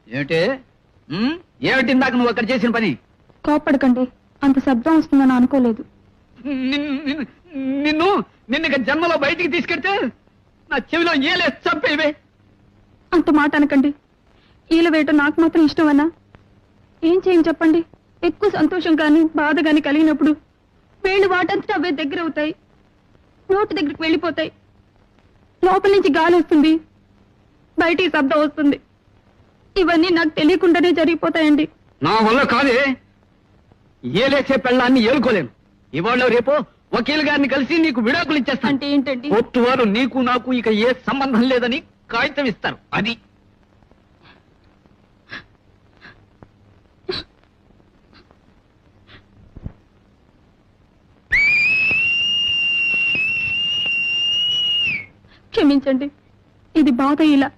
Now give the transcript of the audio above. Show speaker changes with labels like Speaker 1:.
Speaker 1: ఏమిటి ఏమిటి ఇందాక నువ్వు అక్కడ చేసిన పని?
Speaker 2: కోప్పడకండి, అంత శబ్దం వస్తుందని అనుకోలేదు.
Speaker 1: నిన్ను ఇక జన్మలో బయటికి తీసుకెళ్తే నా చెవిలో ఏలే చంపేవే.
Speaker 2: అంత మాట అనకండి. ఈల వేయటం నాకు మాత్రం ఇష్టమన్నా? ఏం చేయని చెప్పండి. ఎక్కువ సంతోషం కానీ బాధ కానీ కలిగినప్పుడు వేళ్ళు వాటంతటా అవే దగ్గర అవుతాయి, నోటి దగ్గరికి వెళ్ళిపోతాయి. లోపల నుంచి గాలి వస్తుంది, బయటికి శబ్దం వస్తుంది. ఇవన్నీ నాకు తెలియకుండానే జరిగిపోతాయండి.
Speaker 1: నా వల్ల కాదే. ఏలేసే పెళ్ళాన్ని ఏలుకోలేను. ఇవాళ రేపు వకీల్ గారిని కలిసి నీకు విడాకులు ఇచ్చేస్తాను.
Speaker 2: అంటే ఏంటండి?
Speaker 1: కోర్టు వారు నీకు నాకు ఇక ఏ సంబంధం లేదని కాగితం ఇస్తారు. అది
Speaker 2: క్షమించండి, ఇది బాధ ఇలా